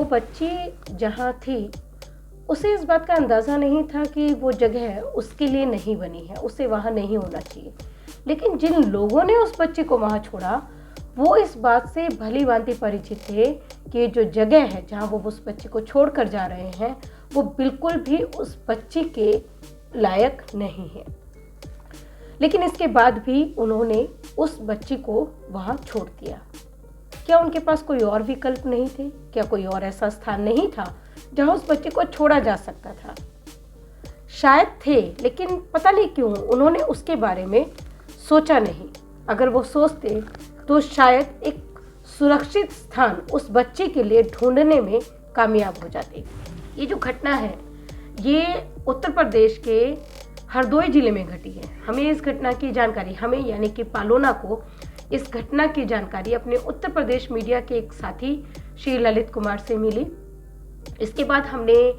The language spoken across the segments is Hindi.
बच्ची जहाँ थी उसे इस बात का अंदाज़ा नहीं था कि वो जगह उसके लिए नहीं बनी है, उसे वहाँ नहीं होना चाहिए। लेकिन जिन लोगों ने उस बच्ची को वहाँ छोड़ा वो इस बात से भली भांति परिचित थे कि जो जगह है जहाँ वो उस बच्ची को छोड़ कर जा रहे हैं वो बिल्कुल भी उस बच्ची के लायक नहीं है। लेकिन इसके बाद भी उन्होंने उस बच्ची को वहाँ छोड़ दिया। क्या उनके पास कोई और विकल्प नहीं थे? क्या कोई और ऐसा स्थान नहीं था जहाँ उस बच्ची को छोड़ा जा सकता था? शायद थे, लेकिन पता नहीं क्यों उन्होंने उसके बारे में सोचा नहीं। अगर वो सोचते तो शायद एक सुरक्षित स्थान उस बच्चे के लिए ढूंढने में कामयाब हो जाते। ये जो घटना है ये उत्तर प्रदेश के हरदोई जिले में घटी है। हमें इस घटना की जानकारी, हमें यानी कि पालोना को इस घटना की जानकारी अपने उत्तर प्रदेश मीडिया के एक साथी श्री ललित कुमार से मिली। इसके बाद हमने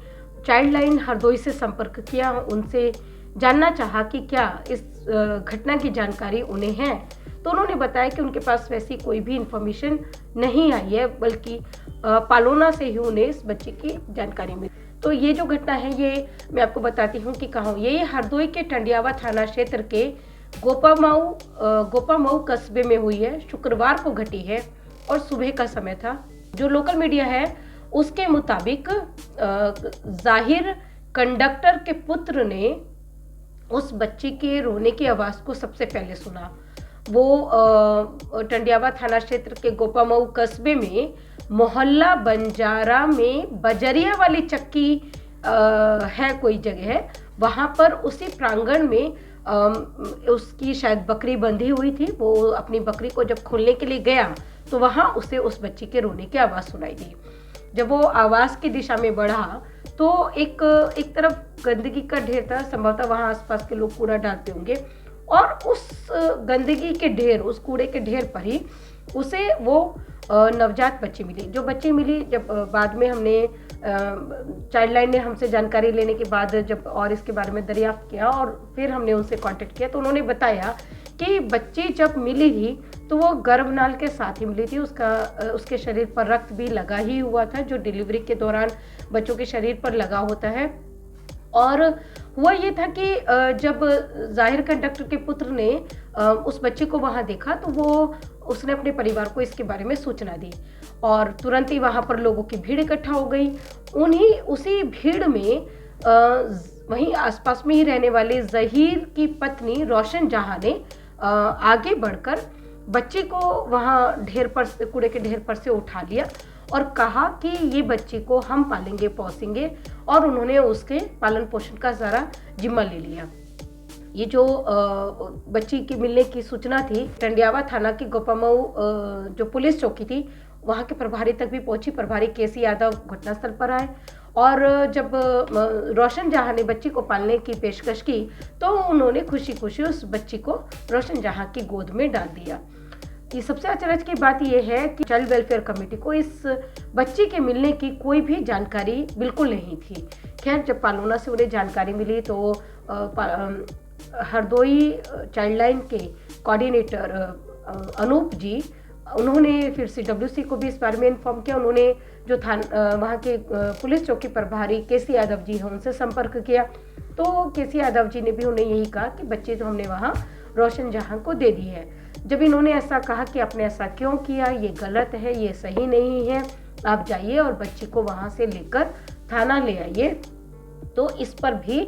चाइल्ड लाइन हरदोई से संपर्क किया, उनसे जानना चाहा कि क्या इस घटना की जानकारी उन्हें है। तो उन्होंने बताया कि उनके पास वैसी कोई भी इंफॉर्मेशन नहीं आई है, बल्कि पालोना से ही उन्हें इस बच्चे की जानकारी मिली। तो ये जो घटना है ये मैं आपको बताती हूँ कि कहाँ हुई। ये हरदोई के टंडियावा थाना क्षेत्र के गोपामऊ कस्बे में हुई है। शुक्रवार को घटी है और सुबह का समय था। जो लोकल मीडिया है उसके मुताबिक जाहिर कंडक्टर के पुत्र ने उस बच्ची के रोने की आवाज़ को सबसे पहले सुना। वो टंडियावा थाना क्षेत्र के गोपामऊ कस्बे में मोहल्ला बंजारा में बजरिया वाली चक्की है कोई जगह है, वहाँ पर उसी प्रांगण में उसकी शायद बकरी बंधी हुई थी। वो अपनी बकरी को जब खोलने के लिए गया तो वहाँ उसे उस बच्ची के रोने की आवाज़ सुनाई दी। जब वो आवाज़ की दिशा में बढ़ा तो एक तरफ गंदगी का ढेर था, संभवतः वहाँ आसपास के लोग कूड़ा डालते होंगे, और उस गंदगी के ढेर, उस कूड़े के ढेर पर ही उसे वो नवजात बच्ची मिली। जो बच्ची मिली, जब बाद में हमने चाइल्ड लाइन ने हमसे जानकारी लेने के बाद जब और इसके बारे में दरियाफ्त किया और फिर हमने उनसे कांटेक्ट किया तो उन्होंने बताया कि बच्ची जब मिली थी तो वो गर्भनाल के साथ ही मिली थी। उसके शरीर पर रक्त भी लगा ही हुआ था, जो डिलीवरी के दौरान बच्चों के शरीर पर लगा होता है। और हुआ ये था कि जब जाहिर कंडक्टर के पुत्र ने उस बच्चे को वहाँ देखा तो उसने अपने परिवार को इसके बारे में सूचना दी और तुरंत ही वहाँ पर लोगों की भीड़ इकट्ठा हो गई। उसी भीड़ में वहीं आसपास में ही रहने वाले जहीर की पत्नी रोशन जहां ने आगे बढ़कर बच्चे को वहाँ कूड़े के ढेर पर से उठा लिया और कहा कि ये बच्ची को हम पालेंगे पोसेंगे, और उन्होंने उसके पालन पोषण का सारा जिम्मा ले लिया। ये जो बच्ची की मिलने की सूचना थी, टंडियावा थाना की गोपामऊ जो पुलिस चौकी थी वहाँ के प्रभारी तक भी पहुंची। प्रभारी केसी यादव घटनास्थल पर आए और जब रोशन जहां ने बच्ची को पालने की पेशकश की तो उन्होंने खुशी खुशी उस बच्ची को रोशन जहां की गोद में डाल दिया। ये सबसे अचरज की बात यह है कि चाइल्ड वेलफेयर कमेटी को इस बच्ची के मिलने की कोई भी जानकारी बिल्कुल नहीं थी। खैर, जब पालोना से उन्हें जानकारी मिली तो हरदोई चाइल्ड लाइन के कोऑर्डिनेटर अनूप जी, उन्होंने फिर CWC को भी इस बारे में इन्फॉर्म किया। उन्होंने जो वहाँ के पुलिस चौकी प्रभारी केसी यादव जी हैं उनसे संपर्क किया तो केसी यादव जी ने भी उन्हें यही कहा कि बच्चे जो हमने वहाँ रोशन जहां को दे दी है। जब इन्होंने ऐसा कहा कि आपने ऐसा क्यों किया, ये गलत है, ये सही नहीं है, आप जाइए और बच्ची को वहाँ से लेकर थाना ले आइए, तो इस पर भी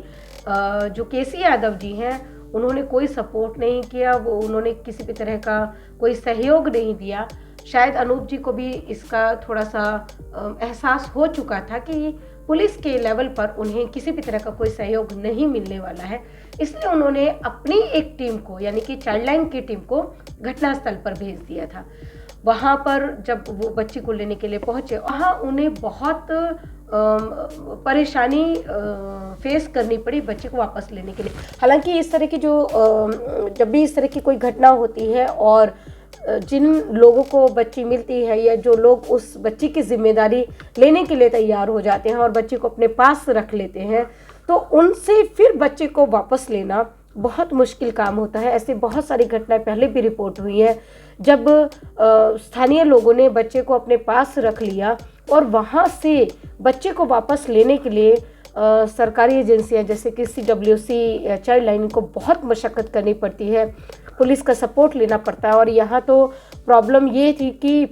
जो केसी यादव जी हैं उन्होंने कोई सपोर्ट नहीं किया। उन्होंने किसी भी तरह का कोई सहयोग नहीं दिया। शायद अनूप जी को भी इसका थोड़ा सा एहसास हो चुका था कि पुलिस के लेवल पर उन्हें किसी भी तरह का कोई सहयोग नहीं मिलने वाला है, इसलिए उन्होंने अपनी एक टीम को, यानी कि चाइल्ड लाइन की टीम को घटनास्थल पर भेज दिया था। वहाँ पर जब वो बच्ची को लेने के लिए पहुँचे, वहाँ उन्हें बहुत परेशानी फेस करनी पड़ी बच्चे को वापस लेने के लिए। हालांकि इस तरह की जब भी इस तरह की कोई घटना होती है और जिन लोगों को बच्ची मिलती है या जो लोग उस बच्ची की जिम्मेदारी लेने के लिए तैयार हो जाते हैं और बच्चे को अपने पास रख लेते हैं, तो उनसे फिर बच्चे को वापस लेना बहुत मुश्किल काम होता है। ऐसी बहुत सारी घटनाएं पहले भी रिपोर्ट हुई हैं। जब स्थानीय लोगों ने बच्चे को अपने पास रख लिया और वहाँ से बच्चे को वापस लेने के लिए सरकारी एजेंसियां जैसे कि CWC चाइल्ड लाइन को बहुत मशक्क़त करनी पड़ती है, पुलिस का सपोर्ट लेना पड़ता है। और यहाँ तो प्रॉब्लम ये थी कि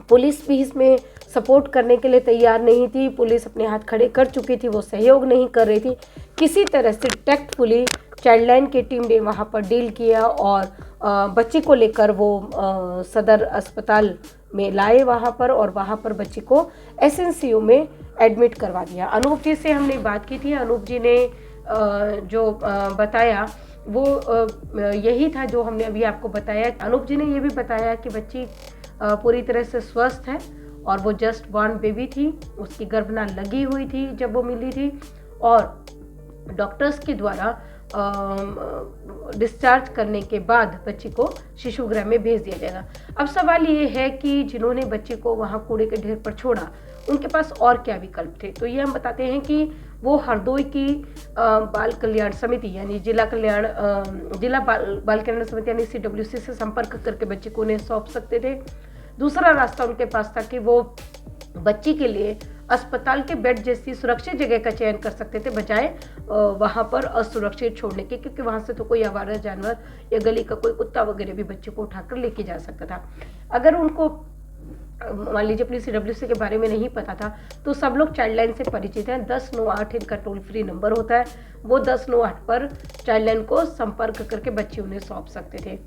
पुलिस भी इसमें सपोर्ट करने के लिए तैयार नहीं थी, पुलिस अपने हाथ खड़े कर चुकी थी, वो सहयोग नहीं कर रही थी। किसी तरह से टैक्टफुली चाइल्ड लाइन की टीम ने वहाँ पर डील किया और बच्ची को लेकर वो सदर अस्पताल में लाए वहाँ पर, और वहाँ पर बच्ची को SNCU में एडमिट करवा दिया। अनूप जी से हमने बात की थी, अनूप जी ने जो बताया वो यही था जो हमने अभी आपको बताया। अनूप जी ने ये भी बताया कि बच्ची पूरी तरह से स्वस्थ है और वो जस्ट बॉर्न बेबी थी, उसकी गर्भनाल लगी हुई थी जब वो मिली थी, और डॉक्टर्स के द्वारा डिस्चार्ज करने के बाद बच्ची को शिशु गृह में भेज दिया जाएगा। अब सवाल ये है कि जिन्होंने बच्ची को वहाँ कूड़े के ढेर पर छोड़ा उनके पास और क्या विकल्प थे, तो ये हम बताते हैं कि वो हरदोई की बाल कल्याण समिति यानी जिला बाल कल्याण समिति यानी CWC से संपर्क करके बच्ची को उन्हें सौंप सकते थे। दूसरा रास्ता उनके पास था कि वो बच्ची के लिए अस्पताल के बेड जैसी सुरक्षित जगह का चयन कर सकते थे, बजाय वहाँ पर असुरक्षित छोड़ने के, क्योंकि वहाँ से तो कोई आवारा जानवर या गली का कोई कुत्ता वगैरह भी बच्चे को उठाकर लेके जा सकता था। अगर उनको मान लीजिए अपनी CWC के बारे में नहीं पता था तो सब लोग चाइल्ड लाइन से परिचित हैं। 1098 इनका टोल फ्री नंबर होता है, वो 1098 पर चाइल्ड लाइन को संपर्क करके बच्चे उन्हें सौंप सकते थे।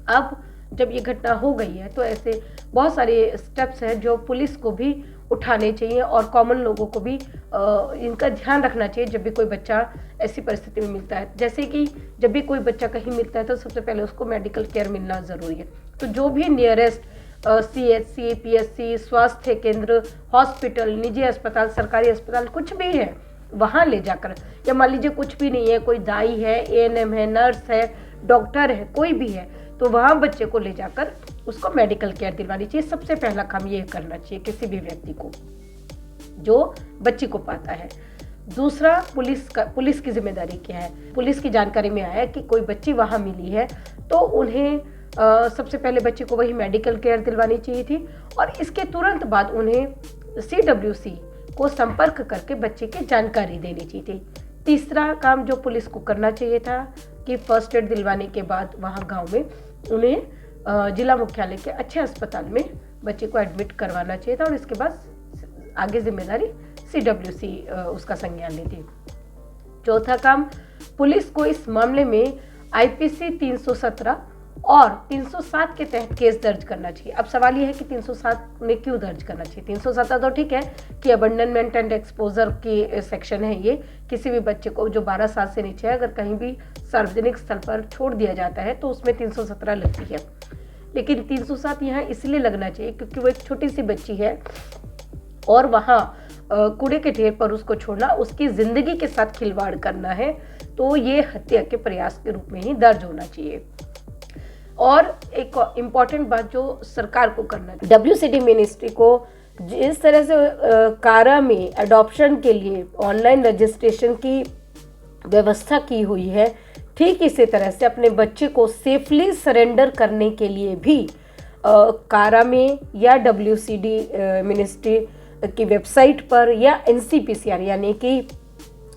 अब जब ये घटना हो गई है तो ऐसे बहुत सारे स्टेप्स हैं जो पुलिस को भी उठाने चाहिए और कॉमन लोगों को भी इनका ध्यान रखना चाहिए जब भी कोई बच्चा ऐसी परिस्थिति में मिलता है। जैसे कि जब भी कोई बच्चा कहीं मिलता है तो सबसे पहले उसको मेडिकल केयर मिलना ज़रूरी है। तो जो भी नियरेस्ट CHC, PSC, स्वास्थ्य केंद्र, हॉस्पिटल, निजी अस्पताल, सरकारी अस्पताल कुछ भी है वहाँ ले जाकर, या मान लीजिए कुछ भी नहीं है, कोई दाई है, ANM है, नर्स है, डॉक्टर है, कोई भी है, तो वहाँ बच्चे को ले जाकर उसको मेडिकल केयर दिलवानी चाहिए। सबसे पहला काम ये करना चाहिए किसी भी व्यक्ति को जो बच्ची को पाता है। दूसरा, पुलिस की जिम्मेदारी क्या है। पुलिस की जानकारी में आया कि कोई बच्ची वहाँ मिली है तो उन्हें सबसे पहले बच्चे को वही मेडिकल केयर दिलवानी चाहिए थी और इसके तुरंत बाद उन्हें CWC को संपर्क करके बच्चे की जानकारी देनी चाहिए थी। तीसरा काम जो पुलिस को करना चाहिए था कि फर्स्ट एड दिलवाने के बाद वहाँ गांव में उन्हें जिला मुख्यालय के अच्छे अस्पताल में बच्चे को एडमिट करवाना चाहिए था और इसके बाद आगे जिम्मेदारी CWC उसका संज्ञान लेती। चौथा काम, पुलिस को इस मामले में IPC 317 और 307 के तहत केस दर्ज करना चाहिए। अब सवाल यह है कि 307 में क्यों दर्ज करना चाहिए। 307 तो ठीक है कि अबंडनमेंट एंड एक्सपोजर की सेक्शन है, ये किसी भी बच्चे को जो 12 साल से नीचे है अगर कहीं भी सार्वजनिक स्थल पर छोड़ दिया जाता है तो उसमें 317 लगती है, लेकिन 307 यहाँ इसलिए लगना चाहिए क्योंकि वो एक छोटी सी बच्ची है और वहाँ कूड़े के ढेर पर उसको छोड़ना, उसकी ज़िंदगी के साथ खिलवाड़ करना है, तो ये हत्या के प्रयास के रूप में ही दर्ज होना चाहिए। और एक इम्पॉर्टेंट बात जो सरकार को करना है, WCD मिनिस्ट्री को जिस तरह से कारा में अडॉप्शन के लिए ऑनलाइन रजिस्ट्रेशन की व्यवस्था की हुई है, ठीक इसी तरह से अपने बच्चे को सेफली सरेंडर करने के लिए भी कारा में या WCD मिनिस्ट्री की वेबसाइट पर या NCPCR यानी कि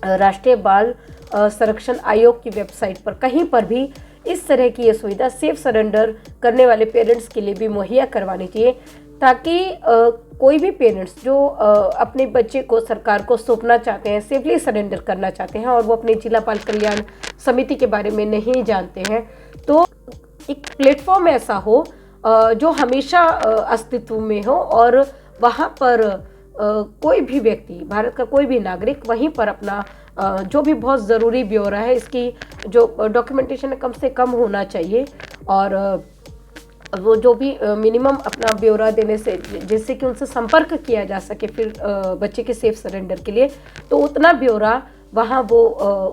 राष्ट्रीय बाल संरक्षण आयोग की वेबसाइट पर कहीं पर भी इस तरह की ये सुविधा सेफ सरेंडर करने वाले पेरेंट्स के लिए भी मुहैया करवानी चाहिए, ताकि कोई भी पेरेंट्स जो अपने बच्चे को सरकार को सौंपना चाहते हैं, सेफली सरेंडर करना चाहते हैं और वो अपने जिला बाल कल्याण समिति के बारे में नहीं जानते हैं, तो एक प्लेटफॉर्म ऐसा हो जो हमेशा अस्तित्व में हो और वहाँ पर कोई भी व्यक्ति, भारत का कोई भी नागरिक वहीं पर अपना जो भी बहुत ज़रूरी ब्यौरा है, इसकी जो डॉक्यूमेंटेशन है कम से कम होना चाहिए और वो जो भी मिनिमम अपना ब्यौरा देने से जिससे कि उनसे संपर्क किया जा सके फिर बच्चे के सेफ सरेंडर के लिए, तो उतना ब्यौरा वहाँ वो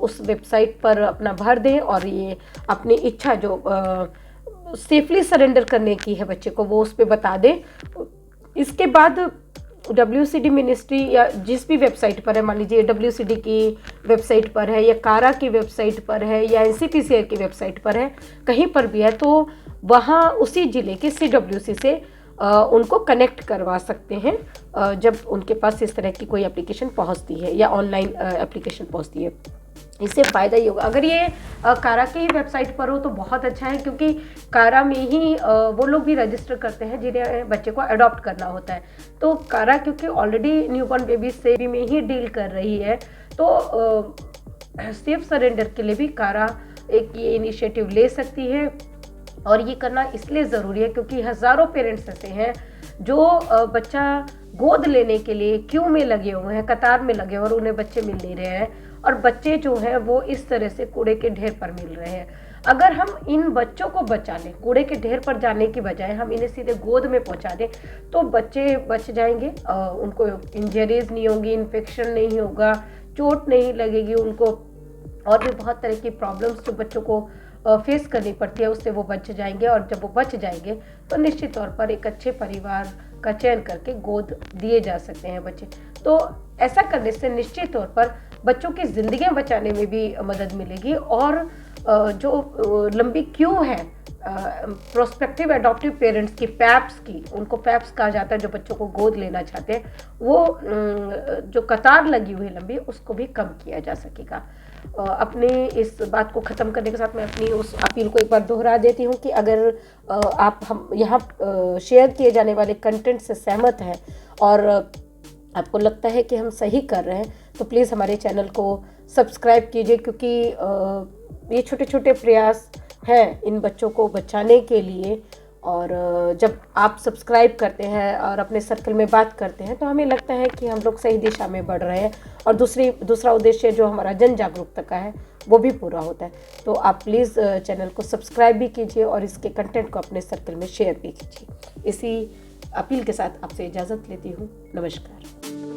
उस वेबसाइट पर अपना भर दें और ये अपनी इच्छा जो सेफली सरेंडर करने की है बच्चे को वो उस पर बता दें। इसके बाद WCD मिनिस्ट्री या जिस भी वेबसाइट पर है, मान लीजिए WCD की वेबसाइट पर है या कारा की वेबसाइट पर है या NCPCR की वेबसाइट पर है, कहीं पर भी है, तो वहाँ उसी ज़िले के CWC से उनको कनेक्ट करवा सकते हैं जब उनके पास इस तरह की कोई एप्लीकेशन पहुंचती है या ऑनलाइन एप्लीकेशन पहुंचती है। इससे फ़ायदा ही होगा। अगर ये कारा की ही वेबसाइट पर हो तो बहुत अच्छा है, क्योंकि कारा में ही वो लोग भी रजिस्टर करते हैं जिन्हें बच्चे को अडॉप्ट करना होता है। तो कारा क्योंकि ऑलरेडी न्यूबॉर्न बेबी से में ही डील कर रही है, तो सेफ सरेंडर के लिए भी कारा एक ये इनिशिएटिव ले सकती है। और ये करना इसलिए ज़रूरी है क्योंकि हज़ारों पेरेंट्स ऐसे हैं जो बच्चा गोद लेने के लिए क्यू में लगे हुए हैं, कतार में लगे हुए हैं और उन्हें बच्चे मिल नहीं रहे हैं, और बच्चे जो हैं वो इस तरह से कूड़े के ढेर पर मिल रहे हैं। अगर हम इन बच्चों को बचा लें, कूड़े के ढेर पर जाने की बजाय हम इन्हें सीधे गोद में पहुंचा दें, तो बच्चे बच जाएंगे, उनको इंजरीज नहीं होंगी, इन्फेक्शन नहीं होगा, चोट नहीं लगेगी उनको, और भी बहुत तरह की प्रॉब्लम्स जो बच्चों को फेस करनी पड़ती है उससे वो बच जाएंगे। और जब वो बच जाएंगे तो निश्चित तौर पर एक अच्छे परिवार का चयन करके गोद दिए जा सकते हैं बच्चे। तो ऐसा करने से निश्चित तौर पर बच्चों की ज़िंदगियां बचाने में भी मदद मिलेगी, और जो लंबी क्यू है प्रोस्पेक्टिव एडॉप्टिव पेरेंट्स की, पैप्स की, उनको पैप्स कहा जाता है जो बच्चों को गोद लेना चाहते हैं, वो जो कतार लगी हुई लंबी उसको भी कम किया जा सकेगा। अपने इस बात को ख़त्म करने के साथ मैं अपनी उस अपील को एक बार दोहरा देती हूँ कि अगर आप हम यहाँ शेयर किए जाने वाले कंटेंट से सहमत हैं और आपको लगता है कि हम सही कर रहे हैं, तो प्लीज़ हमारे चैनल को सब्सक्राइब कीजिए, क्योंकि ये छोटे छोटे प्रयास हैं इन बच्चों को बचाने के लिए। और जब आप सब्सक्राइब करते हैं और अपने सर्कल में बात करते हैं तो हमें लगता है कि हम लोग सही दिशा में बढ़ रहे हैं, और दूसरा उद्देश्य जो हमारा जन जागरूकता का है वो भी पूरा होता है। तो आप प्लीज़ चैनल को सब्सक्राइब भी कीजिए और इसके कंटेंट को अपने सर्कल में शेयर भी कीजिए। इसी अपील के साथ आपसे इजाज़त लेती हूँ। नमस्कार।